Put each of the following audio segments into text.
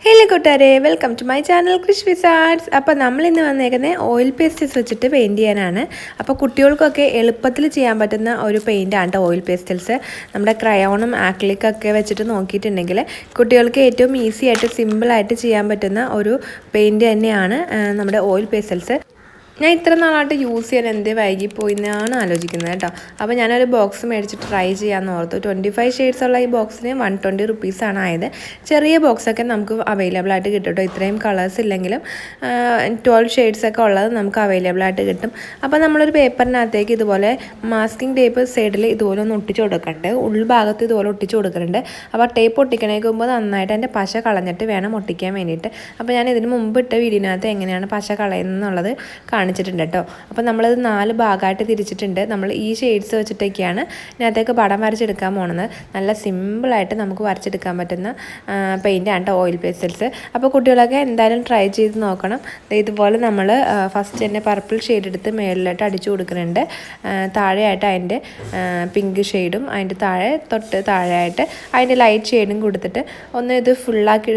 Hello കൂട്ടുകാരെ, welcome to my channel krishwizzarts. അപ്പോൾ നമ്മളിന്ന് വന്നേക്കുന്നത് ഓയിൽ പേസ്റ്റൽസ് വെച്ചിട്ട് പെയിൻറ്റ് ചെയ്യാനാണ്. അപ്പോൾ കുട്ടികൾക്കൊക്കെ എളുപ്പത്തിൽ ചെയ്യാൻ പറ്റുന്ന ഒരു പെയിൻറ്റാണ് കേട്ടോ ഓയിൽ പേസ്റ്റൽസ്. നമ്മുടെ ക്രയോണും ആക്രിലിക്കൊക്കെ വെച്ചിട്ട് നോക്കിയിട്ടുണ്ടെങ്കിൽ കുട്ടികൾക്ക് ഏറ്റവും ഈസി ആയിട്ട് സിമ്പിളായിട്ട് ചെയ്യാൻ പറ്റുന്ന ഒരു പെയിൻറ്റ് തന്നെയാണ് നമ്മുടെ ഓയിൽ പേസ്റ്റൽസ്. ഞാൻ ഇത്ര നാളായിട്ട് യൂസ് ചെയ്യാൻ എന്തേ വൈകിപ്പോയി എന്നാണ് ആലോചിക്കുന്നത് കേട്ടോ. അപ്പോൾ ഞാനൊരു ബോക്സ് മേടിച്ച് ട്രൈ ചെയ്യാമെന്ന് ഓർത്തു. 25 ഷെയ്ഡ്സ് ഉള്ള ഈ ബോക്സിന് 120 റുപ്പീസാണ് ആയത്. ചെറിയ ബോക്സൊക്കെ നമുക്ക് അവൈലബിൾ ആയിട്ട് കിട്ടും കേട്ടോ. ഇത്രയും കളേഴ്സ് ഇല്ലെങ്കിലും 12 ഷെയ്ഡ്സൊക്കെ ഉള്ളത് നമുക്ക് അവൈലബിൾ ആയിട്ട് കിട്ടും. അപ്പോൾ നമ്മളൊരു പേപ്പറിനകത്തേക്ക് ഇതുപോലെ മാസ്കിംഗ് ടേപ്പ് സൈഡിൽ ഇതുപോലെ ഒന്ന് ഒട്ടിച്ച് കൊടുക്കുന്നുണ്ട്. ഉൾഭാഗത്ത് ഇതുപോലെ ഒട്ടിച്ച് കൊടുക്കുന്നുണ്ട്. അപ്പോൾ ടേപ്പ് ഒട്ടിക്കണേക്ക് മുമ്പ് നന്നായിട്ട് അതിൻ്റെ പശ കളഞ്ഞിട്ട് വേണം ഒട്ടിക്കാൻ വേണ്ടിയിട്ട്. അപ്പോൾ ഞാൻ ഇതിന് മുമ്പ് ഇട്ട വീഡിയോനകത്ത് എങ്ങനെയാണ് പശ കളയുന്നുള്ളത് കാണിച്ചിട്ടുണ്ട് കേട്ടോ. അപ്പോൾ നമ്മളത് 4 ഭാഗമായിട്ട് തിരിച്ചിട്ടുണ്ട്. നമ്മൾ ഈ ഷെയ്ഡ്സ് വെച്ചിട്ടൊക്കെയാണ് ഇതിനകത്തേക്ക് പടം വരച്ചെടുക്കാൻ പോകുന്നത്. നല്ല സിമ്പിളായിട്ട് നമുക്ക് വരച്ചെടുക്കാൻ പറ്റുന്ന പെയിൻറ്റാണ് കേട്ടോ ഓയിൽ പേസ്റ്റൽസ്. അപ്പോൾ കുട്ടികളൊക്കെ എന്തായാലും ട്രൈ ചെയ്ത് നോക്കണം. ഇതുപോലെ നമ്മൾ ഫസ്റ്റ് തന്നെ പർപ്പിൾ ഷെയ്ഡ് എടുത്ത് മേളിലായിട്ട് അടിച്ചു കൊടുക്കുന്നുണ്ട്. താഴെയായിട്ട് അതിൻ്റെ പിങ്ക് ഷെയ്ഡും അതിൻ്റെ തൊട്ട് താഴെയായിട്ട് അതിൻ്റെ ലൈറ്റ് ഷെയ്ഡും കൊടുത്തിട്ട് ഒന്ന് ഇത്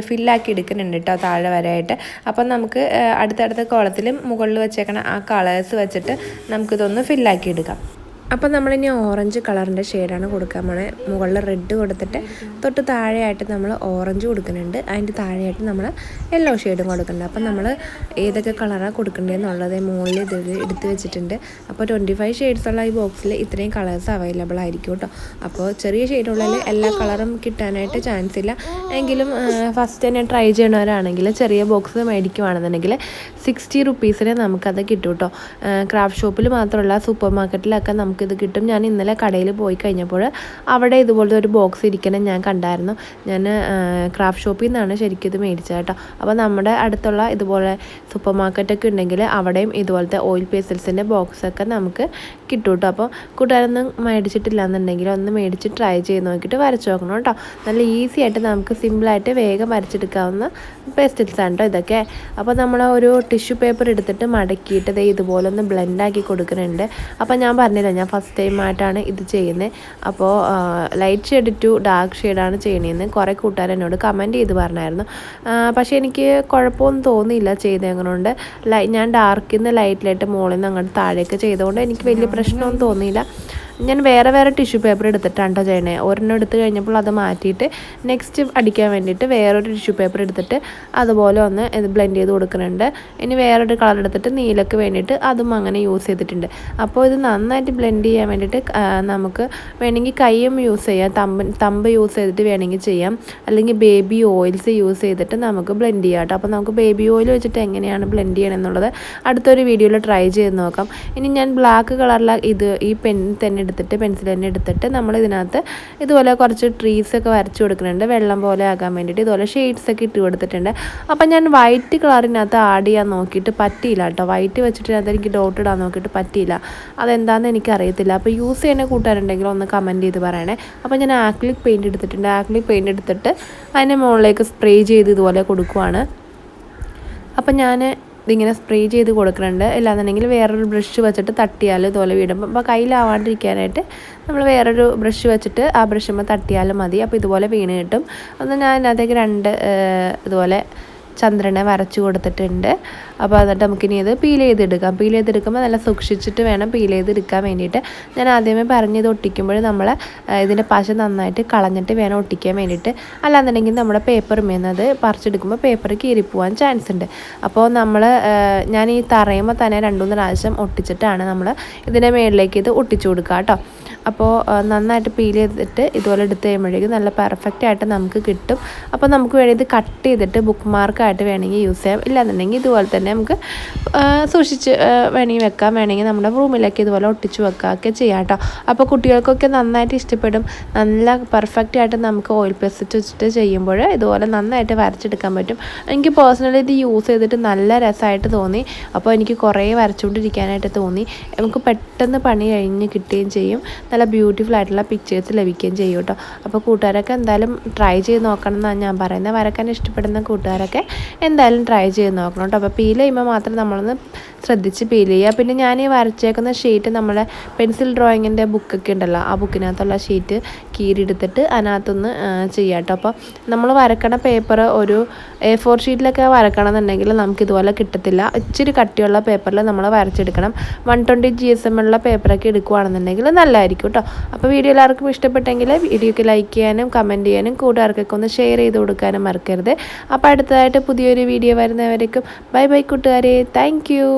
ഫില്ലാക്കി എടുക്കുന്നുണ്ട് കേട്ടോ താഴെ വരെയായിട്ട്. അപ്പം നമുക്ക് അടുത്തടുത്ത കോളത്തിലും മുകളിൽ വെച്ചേക്കണ ആ കളേഴ്സ് വെച്ചിട്ട് നമുക്കിതൊന്ന് ഫില്ലാക്കി എടുക്കാം. അപ്പോൾ നമ്മളിനി ഓറഞ്ച് കളറിൻ്റെ ഷെയ്ഡാണ് കൊടുക്കാൻ പോണേ. മുകളിൽ റെഡ് കൊടുത്തിട്ട് തൊട്ട് താഴെയായിട്ട് നമ്മൾ ഓറഞ്ച് കൊടുക്കുന്നുണ്ട്. അതിൻ്റെ താഴെയായിട്ട് നമ്മൾ യെല്ലോ ഷെയ്ഡും കൊടുക്കുന്നുണ്ട്. അപ്പോൾ നമ്മൾ ഏതൊക്കെ കളറാണ് കൊടുക്കേണ്ടതെന്നുള്ളത് മുകളിൽ ഇത് എടുത്ത് വെച്ചിട്ടുണ്ട്. അപ്പോൾ 25 ഷെയ്ഡ്സ് ഉള്ള ഈ ബോക്സിൽ ഇത്രയും കളേഴ്സ് അവൈലബിൾ ആയിരിക്കും കേട്ടോ. അപ്പോൾ ചെറിയ ഷെയ്ഡുള്ളിൽ എല്ലാ കളറും കിട്ടാനായിട്ട് ചാൻസ് ഇല്ല. എങ്കിലും ഫസ്റ്റ് തന്നെ ട്രൈ ചെയ്യണവരാണെങ്കിൽ ചെറിയ ബോക്സ് മേടിക്കുവാണെന്നുണ്ടെങ്കിൽ 60 റുപ്പീസിന് നമുക്കത് കിട്ടും കേട്ടോ. ക്രാഫ്റ്റ് ഷോപ്പിൽ മാത്രമല്ല സൂപ്പർ മാർക്കറ്റിലൊക്കെ നമുക്കിത് കിട്ടും. ഞാൻ ഇന്നലെ കടയിൽ പോയി കഴിഞ്ഞപ്പോൾ അവിടെ ഇതുപോലത്തെ ഒരു ബോക്സ് ഇരിക്കണം ഞാൻ കണ്ടായിരുന്നു. ഞാൻ ക്രാഫ്റ്റ് ഷോപ്പിൽ നിന്നാണ് ശരിക്കും ഇത് മേടിച്ചത് കേട്ടോ. അപ്പോൾ നമ്മുടെ അടുത്തുള്ള ഇതുപോലെ സൂപ്പർ മാർക്കറ്റൊക്കെ ഉണ്ടെങ്കിൽ അവിടെയും ഇതുപോലത്തെ ഓയിൽ പേസ്റ്റൽസിൻ്റെ ബോക്സൊക്കെ നമുക്ക് കിട്ടും കേട്ടോ. അപ്പോൾ കൂട്ടുകാരൊന്നും മേടിച്ചിട്ടില്ല എന്നുണ്ടെങ്കിൽ ഒന്ന് മേടിച്ച് ട്രൈ ചെയ്ത് നോക്കിയിട്ട് വരച്ച് നോക്കണം കേട്ടോ. നല്ല ഈസി ആയിട്ട് നമുക്ക് സിമ്പിളായിട്ട് വേഗം വരച്ചെടുക്കാവുന്ന പേസ്റ്റൽസാണ് കേട്ടോ ഇതൊക്കെ. അപ്പോൾ നമ്മൾ ഒരു ടിഷ്യൂ പേപ്പർ എടുത്തിട്ട് മടക്കിയിട്ട് ഇതുപോലെ ഒന്ന് ബ്ലെൻഡാക്കി കൊടുക്കുന്നുണ്ട്. അപ്പോൾ ഞാൻ പറഞ്ഞില്ല, ഞാൻ ഫസ്റ്റ് ടൈമായിട്ടാണ് ഇത് ചെയ്യുന്നത്. അപ്പോൾ ലൈറ്റ് ഷെയ്ഡ് ടു ഡാർക്ക് ഷെയ്ഡാണ് ചെയ്യണതെന്ന് കുറേ കൂട്ടുകാർ എന്നോട് കമൻറ്റ് ചെയ്ത് പറഞ്ഞായിരുന്നു. പക്ഷേ എനിക്ക് കുഴപ്പമൊന്നും തോന്നിയില്ല ചെയ്തതുകൊണ്ട്. ഞാൻ ഡാർക്കിൽ നിന്ന് ലൈറ്റിലായിട്ട് മുകളിൽ നിന്ന് അങ്ങോട്ട് താഴേക്ക് ചെയ്തുകൊണ്ട് എനിക്ക് വലിയ പ്രശ്നമൊന്നും തോന്നിയില്ല. ഞാൻ വേറെ ടിഷ്യൂ പേപ്പർ എടുത്തിട്ടാണ് ചെയ്യണേ. ഒരെണ്ണം എടുത്ത് കഴിഞ്ഞപ്പോൾ അത് മാറ്റിയിട്ട് നെക്സ്റ്റ് അടിക്കാൻ വേണ്ടിയിട്ട് വേറൊരു ടിഷ്യൂ പേപ്പർ എടുത്തിട്ട് അതുപോലെ ഒന്ന് ഇത് ബ്ലെൻഡ് ചെയ്ത് കൊടുക്കുന്നുണ്ട്. ഇനി വേറൊരു കളർ എടുത്തിട്ട് നീലക്ക് വേണ്ടിയിട്ട് അതും അങ്ങനെ യൂസ് ചെയ്തിട്ടുണ്ട്. അപ്പോൾ ഇത് നന്നായിട്ട് ബ്ലെൻഡ് ചെയ്യാൻ വേണ്ടിയിട്ട് നമുക്ക് വേണമെങ്കിൽ കൈയും യൂസ് ചെയ്യാം, തമ്പ് യൂസ് ചെയ്തിട്ട് വേണമെങ്കിൽ ചെയ്യാം, അല്ലെങ്കിൽ ബേബി ഓയിൽസ് യൂസ് ചെയ്തിട്ട് നമുക്ക് ബ്ലെൻഡ് ചെയ്യാം കേട്ടോ. അപ്പോൾ നമുക്ക് ബേബി ഓയിൽ വെച്ചിട്ട് എങ്ങനെയാണ് ബ്ലെൻഡ് ചെയ്യണം എന്നുള്ളത് അടുത്തൊരു വീഡിയോയിൽ ട്രൈ ചെയ്ത് നോക്കാം. ഇനി ഞാൻ ബ്ലാക്ക് കളറിലെ ഈ പെൻസിൽ തന്നെ എടുത്തിട്ട് നമ്മൾ ഇതിനകത്ത് ഇതുപോലെ കുറച്ച് ട്രീസൊക്കെ വരച്ച് കൊടുക്കുന്നുണ്ട്. വെള്ളം പോലെ ആകാൻ വേണ്ടിയിട്ട് ഇതുപോലെ ഷെയ്ഡ്സൊക്കെ ഇട്ട് കൊടുത്തിട്ടുണ്ട്. അപ്പം ഞാൻ വൈറ്റ് കളറിനകത്ത് ആഡ് ചെയ്യാൻ നോക്കിയിട്ട് പറ്റിയില്ല കേട്ടോ. വൈറ്റ് വെച്ചിട്ട് എനിക്ക് ഡോട്ട് ഇടാൻ നോക്കിയിട്ട് പറ്റിയില്ല. അതെന്താണെന്ന് എനിക്കറിയത്തില്ല. അപ്പോൾ യൂസ് ചെയ്യുന്ന കൂട്ടുകാരുണ്ടെങ്കിൽ ഒന്ന് കമൻറ്റ് ചെയ്ത് പറയണേ. അപ്പോൾ ഞാൻ ആക്രിലിക് പെയിൻറ്റ് എടുത്തിട്ടുണ്ട്. ആക്രിലിക് പെയിൻറ്റ് എടുത്തിട്ട് അതിൻ്റെ മുകളിലേക്ക് സ്പ്രേ ചെയ്ത് ഇതുപോലെ കൊടുക്കുവാണ്. അപ്പം ഞാൻ ഇതിങ്ങനെ സ്പ്രേ ചെയ്ത് കൊടുക്കുന്നുണ്ട്. ഇല്ലാന്നുണ്ടെങ്കിൽ വേറൊരു ബ്രഷ് വെച്ചിട്ട് തട്ടിയാൽ ഇതുപോലെ വീടുമ്പോൾ അപ്പോൾ കയ്യിലാവാണ്ടിരിക്കാനായിട്ട് നമ്മൾ വേറൊരു ബ്രഷ് വെച്ചിട്ട് ആ ബ്രഷുമ്പോൾ തട്ടിയാലും മതി. അപ്പോൾ ഇതുപോലെ വീണ് കിട്ടും. ഒന്ന് ഞാൻ അതിനകത്തേക്ക് 2 ഇതുപോലെ ചന്ദ്രനെ വരച്ചു കൊടുത്തിട്ടുണ്ട്. അപ്പോൾ എന്നിട്ട് നമുക്കിനി ഇത് പീൽ ചെയ്തെടുക്കുമ്പോൾ നല്ല സൂക്ഷിച്ചിട്ട് വേണം പീൽ ചെയ്തെടുക്കാൻ വേണ്ടിയിട്ട്. ഞാൻ ആദ്യമേ പറഞ്ഞത് ഒട്ടിക്കുമ്പോൾ നമ്മൾ ഇതിൻ്റെ പശ നന്നായിട്ട് കളഞ്ഞിട്ട് വേണം ഒട്ടിക്കാൻ വേണ്ടിയിട്ട്. അല്ലാന്നുണ്ടെങ്കിൽ നമ്മുടെ പേപ്പർ മേന്നത് പറിച്ചെടുക്കുമ്പോൾ പേപ്പർ കീറിപ്പോവാൻ ചാൻസ് ഉണ്ട്. അപ്പോൾ ഞാൻ ഈ തറയുമ്പോൾ തന്നെ 2-3 പ്രാവശ്യം ഒട്ടിച്ചിട്ടാണ് നമ്മൾ ഇതിൻ്റെ മേളിലേക്ക് ഇത് ഒട്ടിച്ചു കൊടുക്കുക കേട്ടോ. അപ്പോൾ നന്നായിട്ട് പീൽ ചെയ്തിട്ട് ഇതുപോലെ എടുത്ത് കഴിയുമ്പോഴേക്കും നല്ല പെർഫെക്റ്റ് ആയിട്ട് നമുക്ക് കിട്ടും. അപ്പോൾ നമുക്ക് വേണ്ടി ഇത് കട്ട് ചെയ്തിട്ട് ബുക്ക് മാർക്കായിട്ട് വേണമെങ്കിൽ യൂസ് ചെയ്യാം. ഇല്ലാന്നുണ്ടെങ്കിൽ ഇതുപോലെ തന്നെ നമുക്ക് സൂക്ഷിച്ച് വേണമെങ്കിൽ വെക്കാം. വേണമെങ്കിൽ നമ്മുടെ റൂമിലേക്ക് ഇതുപോലെ ഒട്ടിച്ച് വെക്കുകയൊക്കെ ചെയ്യാം കേട്ടോ. അപ്പോൾ കുട്ടികൾക്കൊക്കെ നന്നായിട്ട് ഇഷ്ടപ്പെടും. നല്ല പെർഫെക്റ്റ് ആയിട്ട് നമുക്ക് ഓയിൽ പേസ്റ്റ് വെച്ചിട്ട് ചെയ്യുമ്പോൾ ഇതുപോലെ നന്നായിട്ട് വരച്ചെടുക്കാൻ പറ്റും. എനിക്ക് പേഴ്സണലി ഇത് യൂസ് ചെയ്തിട്ട് നല്ല രസമായിട്ട് തോന്നി. അപ്പോൾ എനിക്ക് കുറേ വരച്ചുകൊണ്ടിരിക്കാനായിട്ട് തോന്നി. നമുക്ക് പെട്ടെന്ന് പണി കഴിഞ്ഞ് കിട്ടുകയും ചെയ്യും. നല്ല ബ്യൂട്ടിഫുൾ ആയിട്ടുള്ള പിക്ചേഴ്സ് ലഭിക്കുകയും ചെയ്യും കേട്ടോ. അപ്പോൾ കൂട്ടുകാരൊക്കെ എന്തായാലും ട്രൈ ചെയ്ത് നോക്കണം എന്നാണ് ഞാൻ പറയുന്നത്. വരക്കാൻ ഇഷ്ടപ്പെടുന്ന കൂട്ടുകാരൊക്കെ എന്തായാലും ട്രൈ ചെയ്ത് നോക്കണം കേട്ടോ. അപ്പോൾ പീൽ ചെയ്യുമ്പോൾ മാത്രം നമ്മളൊന്ന് ശ്രദ്ധിച്ച് പീൽ ചെയ്യുക. പിന്നെ ഞാൻ ഈ വരച്ചേക്കുന്ന ഷീറ്റ് നമ്മുടെ പെൻസിൽ ഡ്രോയിങ്ങിൻ്റെ ബുക്കൊക്കെ ഉണ്ടല്ലോ, ആ ബുക്കിനകത്തുള്ള ഷീറ്റ് കീറിയെടുത്തിട്ട് അതിനകത്തൊന്ന് ചെയ്യാം കേട്ടോ. അപ്പോൾ നമ്മൾ വരക്കണ പേപ്പർ ഒരു A4 ഷീറ്റിലൊക്കെ വരക്കണമെന്നുണ്ടെങ്കിൽ നമുക്കിതുപോലെ കിട്ടത്തില്ല. ഇച്ചിരി കട്ടിയുള്ള പേപ്പറിൽ നമ്മൾ വരച്ചെടുക്കണം. 120 GSM ഉള്ള പേപ്പറൊക്കെ എടുക്കുകയാണെന്നുണ്ടെങ്കിൽ നല്ലതായിരിക്കും കേട്ടോ. അപ്പോൾ വീഡിയോ എല്ലാവർക്കും ഇഷ്ടപ്പെട്ടെങ്കിൽ വീഡിയോക്ക് ലൈക്ക് ചെയ്യാനും കമൻറ്റ് ചെയ്യാനും കൂട്ടുകാർക്കൊക്കെ ഒന്ന് ഷെയർ ചെയ്ത് കൊടുക്കാനും മറക്കരുത്. അപ്പോൾ അടുത്തതായിട്ട് പുതിയൊരു വീഡിയോ വരുന്നവരേക്കും ബൈ ബൈ കൂട്ടുകാരെ. Thank you.